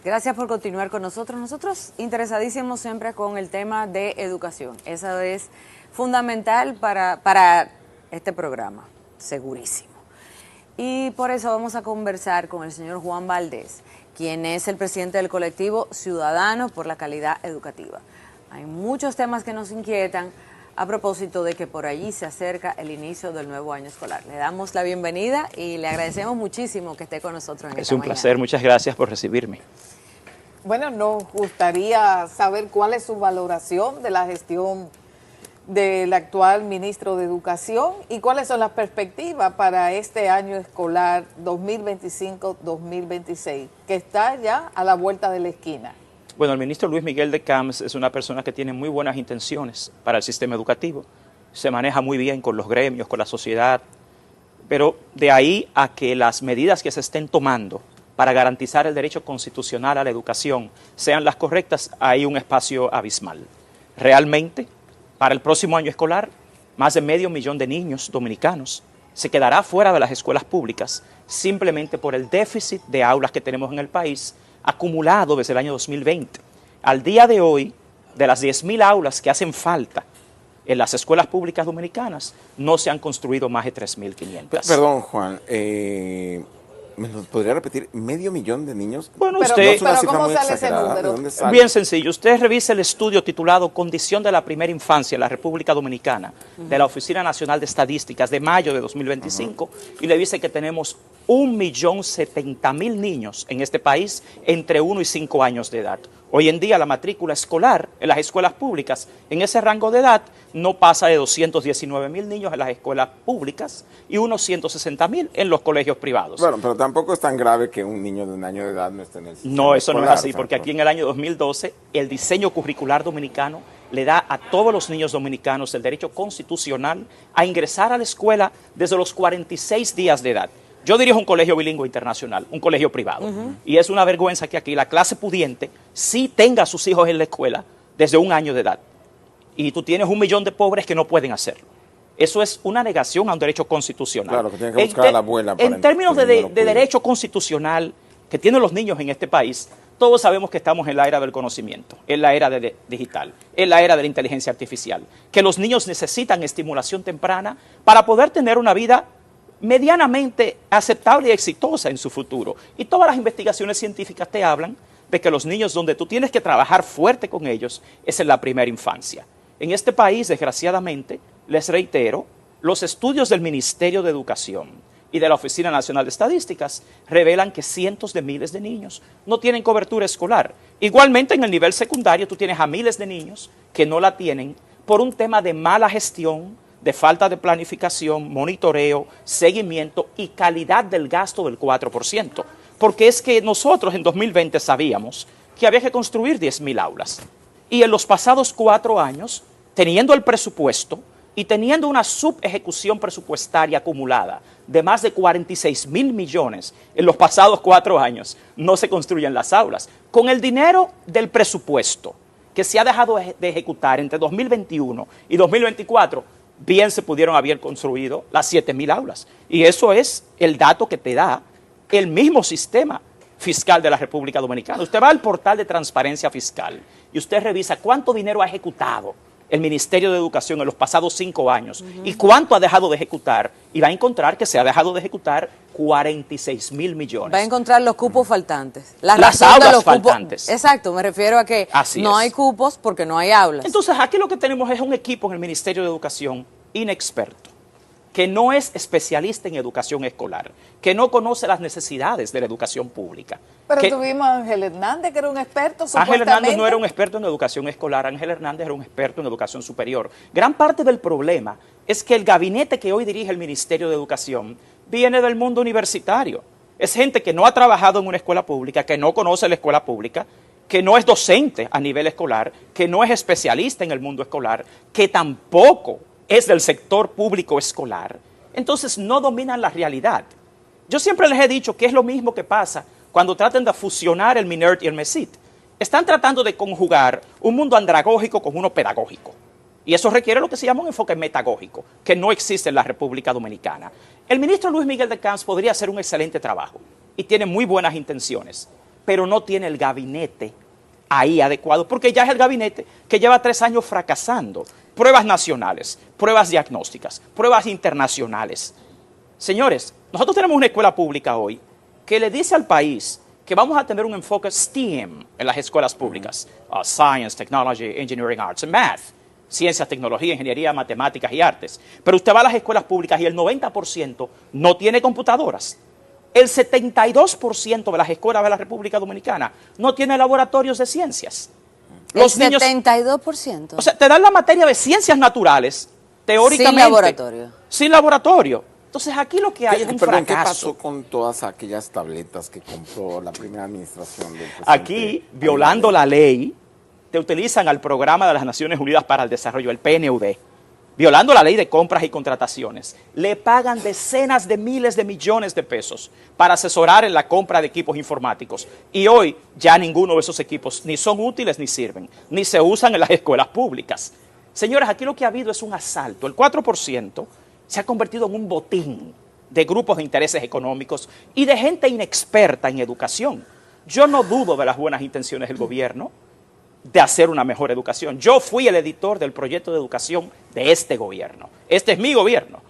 Gracias por continuar con nosotros. Nosotros interesadísimos siempre con el tema de educación. Eso es fundamental para este programa, segurísimo. Y por eso vamos a conversar con el señor Juan Valdés, quien es el presidente del colectivo Ciudadanos por la Calidad Educativa. Hay muchos temas que nos inquietan a propósito de que por allí se acerca el inicio del nuevo año escolar. Le damos la bienvenida y le agradecemos muchísimo que esté con nosotros en esta mañana. Es un placer, muchas gracias por recibirme. Bueno, nos gustaría saber cuál es su valoración de la gestión del actual ministro de Educación y cuáles son las perspectivas para este año escolar 2025-2026, que está ya a la vuelta de la esquina. Bueno, el ministro Luis Miguel de Camps es una persona que tiene muy buenas intenciones para el sistema educativo. Se maneja muy bien con los gremios, con la sociedad, pero de ahí a que las medidas que se estén tomando para garantizar el derecho constitucional a la educación sean las correctas, hay un espacio abismal. Realmente, para el próximo año escolar, más de 500,000 de niños dominicanos se quedará fuera de las escuelas públicas simplemente por el déficit de aulas que tenemos en el país acumulado desde el año 2020. Al día de hoy, de las 10,000 aulas que hacen falta en las escuelas públicas dominicanas, no se han construido más de 3,500. Perdón, Juan, ¿me lo podría repetir? ¿500,000 de niños? Bueno, pero, usted... ¿no es una ¿cómo muy sale ese exagerada? número? ¿De dónde sale? Bien sencillo, usted revisa el estudio titulado Condición de la Primera Infancia en la República Dominicana, de la Oficina Nacional de Estadísticas de mayo de 2025, y le dice que tenemos 1,070,000 niños en este país entre 1 y 5 años de edad. Hoy en día la matrícula escolar en las escuelas públicas en ese rango de edad no pasa de 219,000 niños en las escuelas públicas y unos 160,000 en los colegios privados. Bueno, pero tampoco es tan grave que un niño de 1 año de edad no esté en el sistema No, eso no es escolar, así, porque aquí en el año 2012 el diseño curricular dominicano le da a todos los niños dominicanos el derecho constitucional a ingresar a la escuela desde los 46 días de edad. Yo dirijo un colegio bilingüe internacional, un colegio privado, y es una vergüenza que aquí la clase pudiente sí tenga a sus hijos en la escuela desde 1 año de edad. Y tú tienes 1,000,000 de pobres que no pueden hacerlo. Eso es una negación a un derecho constitucional. Claro, que tienen que buscar a la abuela. En términos de derecho constitucional que tienen los niños en este país, todos sabemos que estamos en la era del conocimiento, en la era digital, en la era de la inteligencia artificial, que los niños necesitan estimulación temprana para poder tener una vida medianamente aceptable y exitosa en su futuro. Y todas las investigaciones científicas te hablan de que los niños donde tú tienes que trabajar fuerte con ellos es en la primera infancia. En este país, desgraciadamente, les reitero, los estudios del Ministerio de Educación y de la Oficina Nacional de Estadísticas revelan que cientos de miles de niños no tienen cobertura escolar. Igualmente, en el nivel secundario, tú tienes a miles de niños que no la tienen por un tema de mala gestión, de falta de planificación, monitoreo, seguimiento y calidad del gasto del 4%. Porque es que nosotros en 2020 sabíamos que había que construir 10,000 aulas. Y en los pasados 4 años, teniendo el presupuesto y teniendo una subejecución presupuestaria acumulada de más de 46,000 millones en los pasados 4 años, no se construyen las aulas. Con el dinero del presupuesto que se ha dejado de ejecutar entre 2021 y 2024, bien se pudieron haber construido las 7,000 aulas. Y eso es el dato que te da el mismo sistema fiscal de la República Dominicana. Usted va al portal de transparencia fiscal y usted revisa cuánto dinero ha ejecutado el Ministerio de Educación en los pasados 5 años y cuánto ha dejado de ejecutar, y va a encontrar que se ha dejado de ejecutar 46,000 millones. Va a encontrar los cupos faltantes. Las aulas faltantes. Exacto, me refiero a que no hay cupos porque no hay aulas. Entonces, aquí lo que tenemos es un equipo en el Ministerio de Educación inexperto, que no es especialista en educación escolar, que no conoce las necesidades de la educación pública. Pero tuvimos a Ángel Hernández, que era un experto, supuestamente. Ángel Hernández no era un experto en educación escolar, Ángel Hernández era un experto en educación superior. Gran parte del problema es que el gabinete que hoy dirige el Ministerio de Educación viene del mundo universitario. Es gente que no ha trabajado en una escuela pública, que no conoce la escuela pública, que no es docente a nivel escolar, que no es especialista en el mundo escolar, que tampoco es del sector público escolar. Entonces no dominan la realidad. Yo siempre les he dicho que es lo mismo que pasa cuando tratan de fusionar el MINERT y el MESIT. Están tratando de conjugar un mundo andragógico con uno pedagógico. Y eso requiere lo que se llama un enfoque metagógico, que no existe en la República Dominicana. El ministro Luis Miguel de Camps podría hacer un excelente trabajo y tiene muy buenas intenciones, pero no tiene el gabinete ahí adecuado, porque ya es el gabinete que lleva 3 años fracasando. Pruebas nacionales, pruebas diagnósticas, pruebas internacionales. Señores, nosotros tenemos una escuela pública hoy que le dice al país que vamos a tener un enfoque STEAM en las escuelas públicas. Science, Technology, Engineering, Arts and Math. Ciencias, tecnología, ingeniería, matemáticas y artes. Pero usted va a las escuelas públicas y el 90% no tiene computadoras. El 72% de las escuelas de la República Dominicana no tiene laboratorios de ciencias. Los niños, 72%. O sea, te dan la materia de ciencias naturales, teóricamente. Sin laboratorio. Sin laboratorio. Entonces aquí lo que hay es un Perdón, ¿qué fracaso. pasó con todas aquellas tabletas que compró la primera administración del presidente? Aquí, violando la ley, te utilizan al Programa de las Naciones Unidas para el Desarrollo, el PNUD, violando la ley de compras y contrataciones. Le pagan decenas de miles de millones de pesos para asesorar en la compra de equipos informáticos. Y hoy ya ninguno de esos equipos ni son útiles ni sirven, ni se usan en las escuelas públicas. Señores, aquí lo que ha habido es un asalto. El 4% se ha convertido en un botín de grupos de intereses económicos y de gente inexperta en educación. Yo no dudo de las buenas intenciones del gobierno de hacer una mejor educación. Yo fui el editor del proyecto de educación de este gobierno. Este es mi gobierno.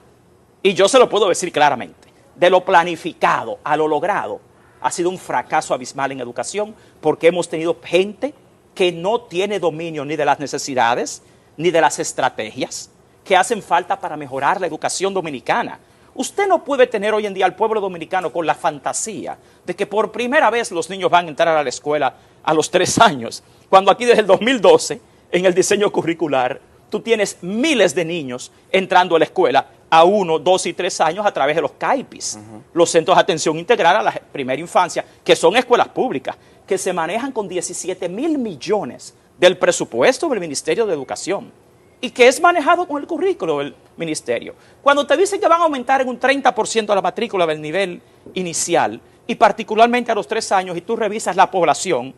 Y yo se lo puedo decir claramente. De lo planificado a lo logrado, ha sido un fracaso abismal en educación porque hemos tenido gente que no tiene dominio ni de las necesidades ni de las estrategias que hacen falta para mejorar la educación dominicana. Usted no puede tener hoy en día al pueblo dominicano con la fantasía de que por primera vez los niños van a entrar a la escuela a los 3 años, cuando aquí desde el 2012, en el diseño curricular, tú tienes miles de niños entrando a la escuela a 1, 2 y 3 años a través de los CAIPIS, los Centros de Atención Integral a la Primera Infancia, que son escuelas públicas, que se manejan con 17.000 millones del presupuesto del Ministerio de Educación y que es manejado con el currículo del ministerio. Cuando te dicen que van a aumentar en un 30% la matrícula del nivel inicial, y particularmente a los 3 años, y tú revisas la población,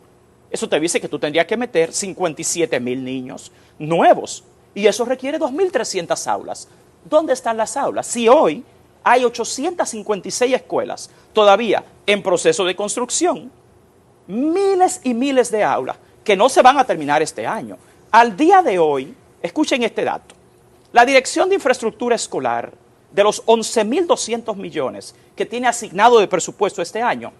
eso te dice que tú tendrías que meter 57.000 niños nuevos, y eso requiere 2.300 aulas. ¿Dónde están las aulas? Si hoy hay 856 escuelas todavía en proceso de construcción, miles y miles de aulas que no se van a terminar este año. Al día de hoy, escuchen este dato, la Dirección de Infraestructura Escolar, de los 11.200 millones que tiene asignado de presupuesto este año,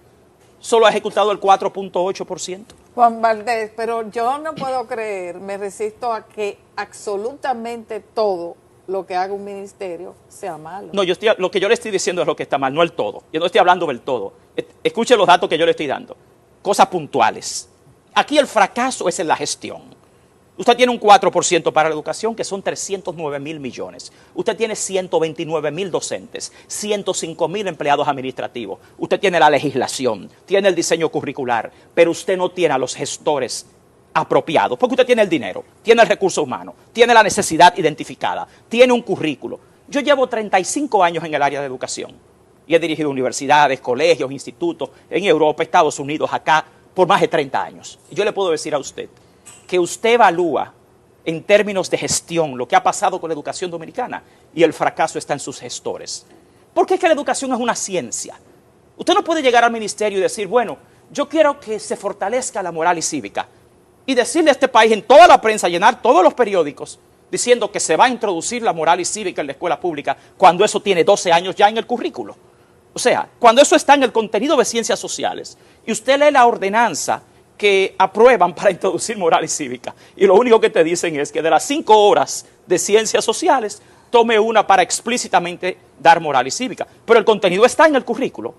solo ha ejecutado el 4.8%. Juan Valdés, pero yo no puedo creer, me resisto a que absolutamente todo lo que haga un ministerio sea malo. No, lo que yo le estoy diciendo es lo que está mal, no el todo. Yo no estoy hablando del todo. Escuche los datos que yo le estoy dando. Cosas puntuales. Aquí el fracaso es en la gestión. Usted tiene un 4% para la educación, que son 309.000 millones. Usted tiene 129.000 docentes, 105.000 empleados administrativos. Usted tiene la legislación, tiene el diseño curricular, pero usted no tiene a los gestores apropiados, porque usted tiene el dinero, tiene el recurso humano, tiene la necesidad identificada, tiene un currículo. Yo llevo 35 años en el área de educación y he dirigido universidades, colegios, institutos en Europa, Estados Unidos, acá, por más de 30 años. Y yo le puedo decir a usted que usted evalúa en términos de gestión lo que ha pasado con la educación dominicana y el fracaso está en sus gestores. Porque es que la educación es una ciencia. Usted no puede llegar al ministerio y decir, bueno, yo quiero que se fortalezca la moral y cívica y decirle a este país en toda la prensa, llenar todos los periódicos diciendo que se va a introducir la moral y cívica en la escuela pública cuando eso tiene 12 años ya en el currículo. O sea, cuando eso está en el contenido de ciencias sociales y usted lee la ordenanza que aprueban para introducir moral y cívica. Y lo único que te dicen es que de las 5 horas de ciencias sociales, tome una para explícitamente dar moral y cívica. Pero el contenido está en el currículo.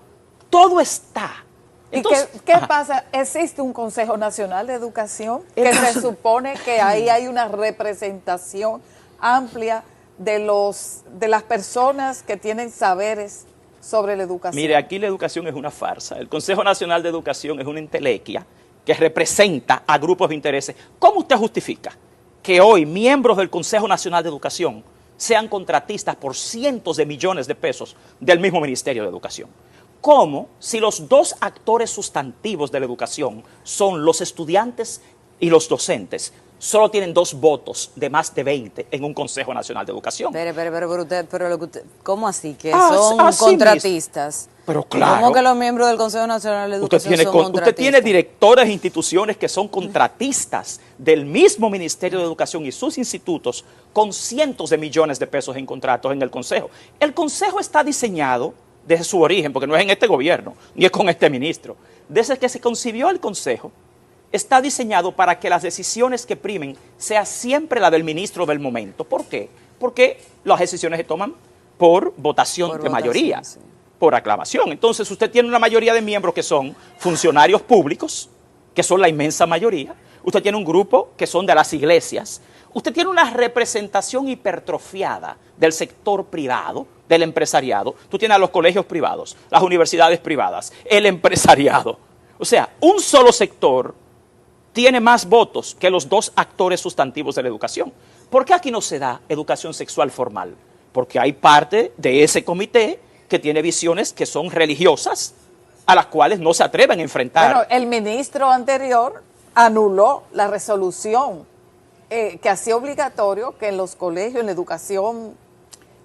Todo está. Entonces, ¿Y qué pasa? ¿Existe un Consejo Nacional de Educación que se supone que ahí hay una representación amplia de las personas que tienen saberes sobre la educación? Mire, aquí la educación es una farsa. El Consejo Nacional de Educación es una entelequia que representa a grupos de intereses. ¿Cómo usted justifica que hoy miembros del Consejo Nacional de Educación sean contratistas por cientos de millones de pesos del mismo Ministerio de Educación? ¿Cómo, si los dos actores sustantivos de la educación son los estudiantes y los docentes, solo tienen 2 votos de más de 20 en un Consejo Nacional de Educación. Pero lo que ¿cómo así? Que Ah, son así contratistas. Pero claro. ¿Cómo que los miembros del Consejo Nacional de Educación son contratistas? Usted tiene directores de instituciones que son contratistas del mismo Ministerio de Educación y sus institutos con cientos de millones de pesos en contratos en el Consejo. El Consejo está diseñado desde su origen, porque no es en este gobierno, ni es con este ministro. Desde que se concibió el Consejo, está diseñado para que las decisiones que primen sea siempre la del ministro del momento. ¿Por qué? Porque las decisiones se toman por votación de mayoría, sí, por aclamación. Entonces usted tiene una mayoría de miembros que son funcionarios públicos, que son la inmensa mayoría. Usted tiene un grupo que son de las iglesias. Usted tiene una representación hipertrofiada del sector privado, del empresariado. Tú tienes a los colegios privados, las universidades privadas, el empresariado. O sea, un solo sector tiene más votos que los 2 actores sustantivos de la educación. ¿Por qué aquí no se da educación sexual formal? Porque hay parte de ese comité que tiene visiones que son religiosas, a las cuales no se atreven a enfrentar. Bueno, el ministro anterior anuló la resolución que hacía obligatorio que en los colegios, en la educación,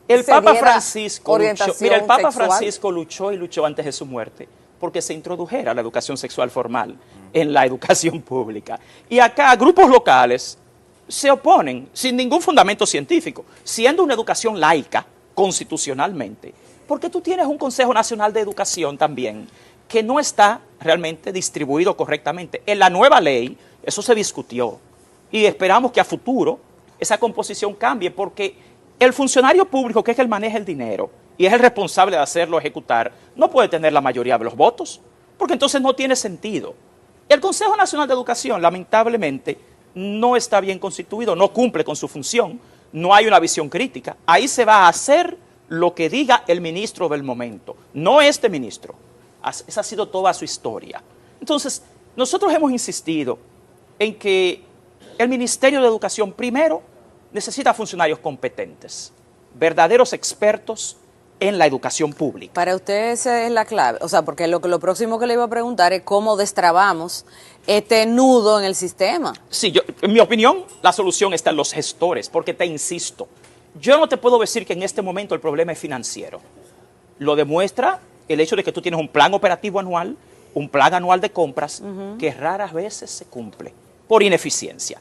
el Papa Francisco luchó, mira, el Papa Francisco luchó y luchó antes de su muerte porque se introdujera la educación sexual formal en la educación pública. Y acá grupos locales se oponen sin ningún fundamento científico, siendo una educación laica constitucionalmente, porque tú tienes un Consejo Nacional de Educación también que no está realmente distribuido correctamente. En la nueva ley eso se discutió y esperamos que a futuro esa composición cambie, porque el funcionario público, que es el que maneja el dinero y es el responsable de hacerlo ejecutar, no puede tener la mayoría de los votos, porque entonces no tiene sentido. El Consejo Nacional de Educación, lamentablemente, no está bien constituido, no cumple con su función, no hay una visión crítica. Ahí se va a hacer lo que diga el ministro del momento, no este ministro. Esa ha sido toda su historia. Entonces, nosotros hemos insistido en que el Ministerio de Educación, primero, necesita funcionarios competentes, verdaderos expertos en la educación pública. Para usted esa es la clave, o sea, porque lo próximo que le iba a preguntar es cómo destrabamos este nudo en el sistema. Sí, en mi opinión, la solución está en los gestores, porque te insisto, yo no te puedo decir que en este momento el problema es financiero. Lo demuestra el hecho de que tú tienes un plan operativo anual, un plan anual de compras, que raras veces se cumple por ineficiencia.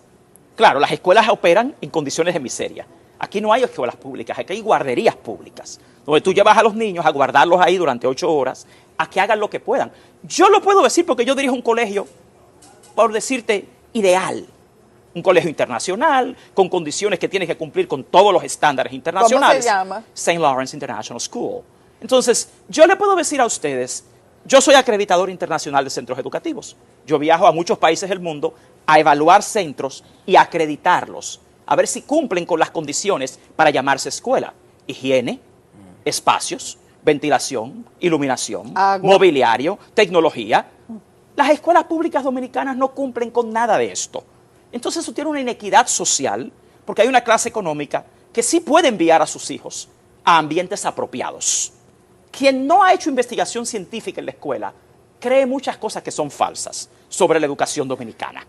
Claro, las escuelas operan en condiciones de miseria. Aquí no hay escuelas públicas, aquí hay guarderías públicas, donde tú llevas a los niños a guardarlos ahí durante 8 horas, a que hagan lo que puedan. Yo lo puedo decir porque yo dirijo un colegio, por decirte, ideal. Un colegio internacional, con condiciones que tiene que cumplir con todos los estándares internacionales. ¿Cómo se llama? St. Lawrence International School. Entonces, yo le puedo decir a ustedes, yo soy acreditador internacional de centros educativos. Yo viajo a muchos países del mundo a evaluar centros y a acreditarlos, a ver si cumplen con las condiciones para llamarse escuela. Higiene, espacios, ventilación, iluminación, mobiliario, tecnología. Las escuelas públicas dominicanas no cumplen con nada de esto. Entonces eso tiene una inequidad social, porque hay una clase económica que sí puede enviar a sus hijos a ambientes apropiados. Quien no ha hecho investigación científica en la escuela cree muchas cosas que son falsas sobre la educación dominicana.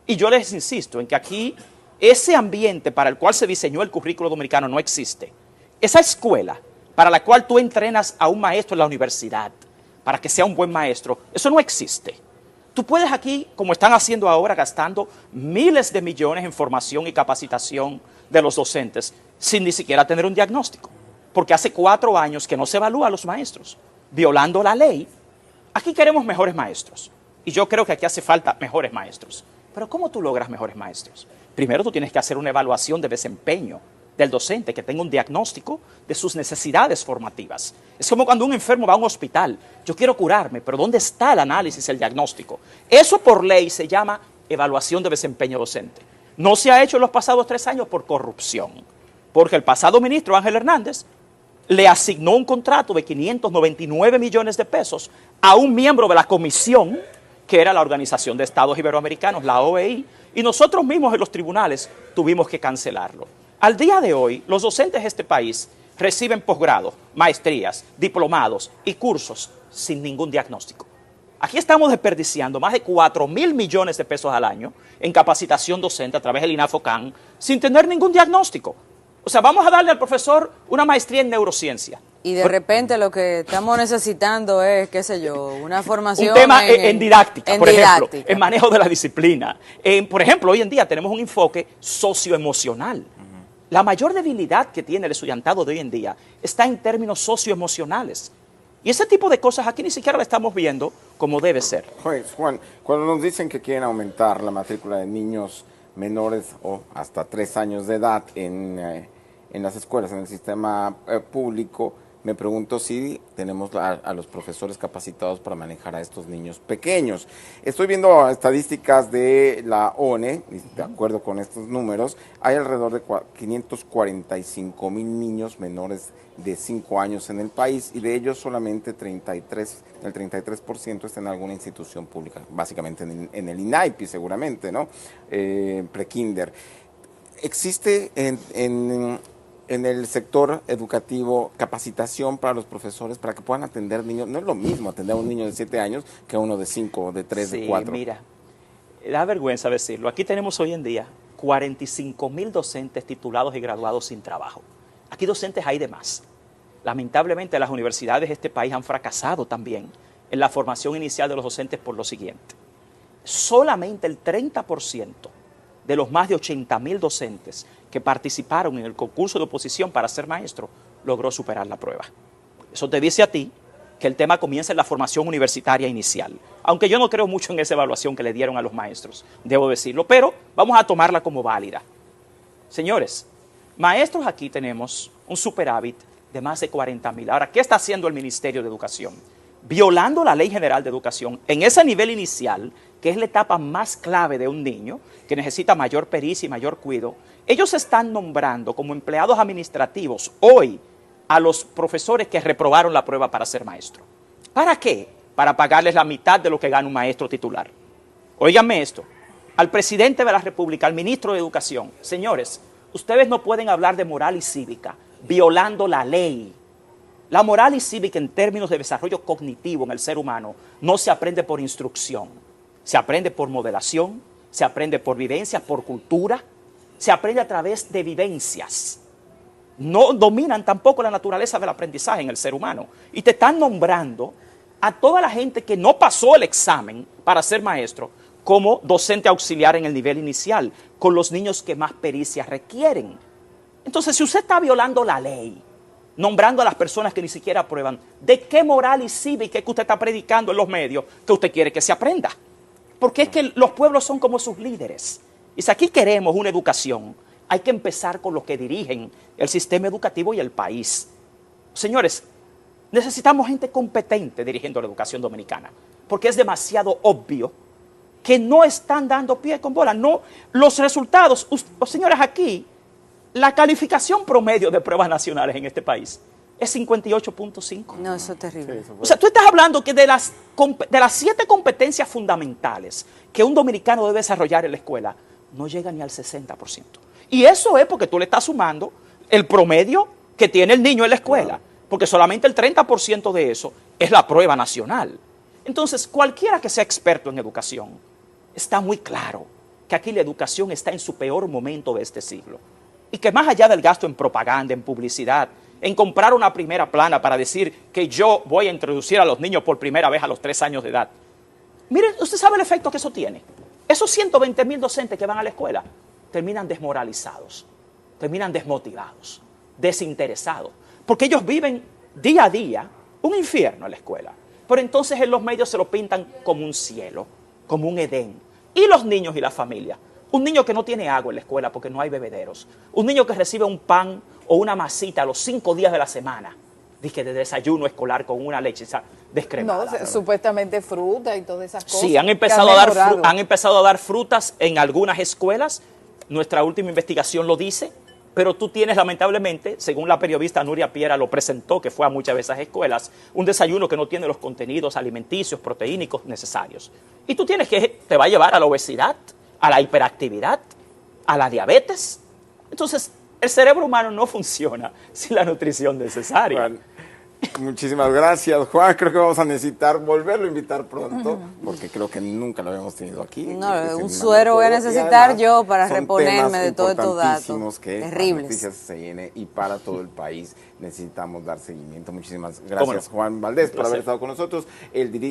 Y yo les insisto en que aquí ese ambiente para el cual se diseñó el currículo dominicano no existe. Esa escuela para la cual tú entrenas a un maestro en la universidad para que sea un buen maestro, eso no existe. Tú puedes aquí, como están haciendo ahora, gastando miles de millones en formación y capacitación de los docentes sin ni siquiera tener un diagnóstico. Porque hace 4 años que no se evalúa a los maestros, violando la ley. Aquí queremos mejores maestros. Y yo creo que aquí hace falta mejores maestros. Pero ¿cómo tú logras mejores maestros? Primero tú tienes que hacer una evaluación de desempeño del docente, que tenga un diagnóstico de sus necesidades formativas. Es como cuando un enfermo va a un hospital. Yo quiero curarme, pero ¿dónde está el análisis, el diagnóstico? Eso por ley se llama evaluación de desempeño docente. No se ha hecho en los pasados 3 años por corrupción, porque el pasado ministro Ángel Hernández le asignó un contrato de 599 millones de pesos a un miembro de la comisión, que era la Organización de Estados Iberoamericanos, la OEI, y nosotros mismos en los tribunales tuvimos que cancelarlo. Al día de hoy, los docentes de este país reciben posgrados, maestrías, diplomados y cursos sin ningún diagnóstico. Aquí estamos desperdiciando más de 4.000 millones de pesos al año en capacitación docente a través del INAFOCAN sin tener ningún diagnóstico. O sea, vamos a darle al profesor una maestría en neurociencia. Y de repente lo que estamos necesitando es, qué sé yo, una formación un tema en didáctica, por ejemplo, didáctica. en manejo de la disciplina. Por ejemplo, hoy en día tenemos un enfoque socioemocional. La mayor debilidad que tiene el estudiantado de hoy en día está en términos socioemocionales. Y ese tipo de cosas aquí ni siquiera la estamos viendo como debe ser. Juan, cuando nos dicen que quieren aumentar la matrícula de niños menores o hasta 3 años de edad en las escuelas, en el sistema público, me pregunto si tenemos a los profesores capacitados para manejar a estos niños pequeños. Estoy viendo estadísticas de la ONE, y de acuerdo con estos números, hay alrededor de 545,000 niños menores de 5 años en el país, y de ellos solamente el 33% está en alguna institución pública, básicamente en el INAIPI seguramente, ¿no? Prekinder. ¿Existe en el sector educativo capacitación para los profesores para que puedan atender niños? No es lo mismo atender a un niño de 7 años que a uno de 5, de 3, de 4. Mira, da vergüenza decirlo. Aquí tenemos hoy en día 45,000 docentes titulados y graduados sin trabajo. Aquí docentes hay de más. Lamentablemente las universidades de este país han fracasado también en la formación inicial de los docentes por lo siguiente. Solamente el 30% de los más de 80,000 docentes que participaron en el concurso de oposición para ser maestro logró superar la prueba. Eso te dice a ti que el tema comienza en la formación universitaria inicial. Aunque yo no creo mucho en esa evaluación que le dieron a los maestros, debo decirlo, pero vamos a tomarla como válida. Señores, maestros aquí tenemos un superávit de más de 40,000. Ahora, ¿qué está haciendo el Ministerio de Educación? Violando la Ley General de Educación en ese nivel inicial, que es la etapa más clave de un niño, que necesita mayor pericia y mayor cuidado. Ellos están nombrando como empleados administrativos hoy a los profesores que reprobaron la prueba para ser maestro. ¿Para qué? Para pagarles la mitad de lo que gana un maestro titular. Óiganme esto, al presidente de la República, al ministro de Educación, señores, ustedes no pueden hablar de moral y cívica violando la ley. La moral y cívica en términos de desarrollo cognitivo en el ser humano no se aprende por instrucción, se aprende por modelación, se aprende por vivencias, por cultura, se aprende a través de vivencias. No dominan tampoco la naturaleza del aprendizaje en el ser humano. Y te están nombrando a toda la gente que no pasó el examen para ser maestro como docente auxiliar en el nivel inicial, con los niños que más pericia requieren. Entonces, si usted está violando la ley, nombrando a las personas que ni siquiera aprueban, ¿de qué moral y cívica que usted está predicando en los medios que usted quiere que se aprenda? Porque es que los pueblos son como sus líderes. Y si aquí queremos una educación, hay que empezar con los que dirigen el sistema educativo y el país. Señores, necesitamos gente competente dirigiendo la educación dominicana, porque es demasiado obvio que no están dando pie con bola. No, los resultados, señores, aquí, la calificación promedio de pruebas nacionales en este país es 58.5. No, eso es terrible. O sea, tú estás hablando que de las 7 competencias fundamentales que un dominicano debe desarrollar en la escuela, no llega ni al 60%. Y eso es porque tú le estás sumando el promedio que tiene el niño en la escuela, porque solamente el 30% de eso es la prueba nacional. Entonces, cualquiera que sea experto en educación, está muy claro que aquí la educación está en su peor momento de este siglo. Y que más allá del gasto en propaganda, en publicidad, en comprar una primera plana para decir que yo voy a introducir a los niños por primera vez a los 3 años de edad. Miren, usted sabe el efecto que eso tiene. Esos 120,000 docentes que van a la escuela terminan desmoralizados, terminan desmotivados, desinteresados, porque ellos viven día a día un infierno en la escuela. Pero entonces en los medios se lo pintan como un cielo, como un Edén. Y los niños y la familia. Un niño que no tiene agua en la escuela porque no hay bebederos. Un niño que recibe un pan o una masita a los 5 días de la semana. Dice de desayuno escolar con una leche descremada. No, supuestamente fruta y todas esas cosas. Sí, han empezado a dar frutas en algunas escuelas. Nuestra última investigación lo dice. Pero tú tienes, lamentablemente, según la periodista Nuria Piera lo presentó, que fue a muchas de esas escuelas, un desayuno que no tiene los contenidos alimenticios, proteínicos necesarios. Y tú tienes que, te va a llevar a la obesidad, a la hiperactividad, a la diabetes. Entonces, el cerebro humano no funciona sin la nutrición necesaria. Juan, Muchísimas gracias, Juan. Creo que vamos a necesitar volverlo a invitar pronto, porque creo que nunca lo habíamos tenido aquí. No, un suero voy a necesitar yo para reponerme de todos estos datos. Que terribles. Noticias CN y para todo el país necesitamos dar seguimiento. Muchísimas gracias, Juan Valdés, por haber estado con nosotros.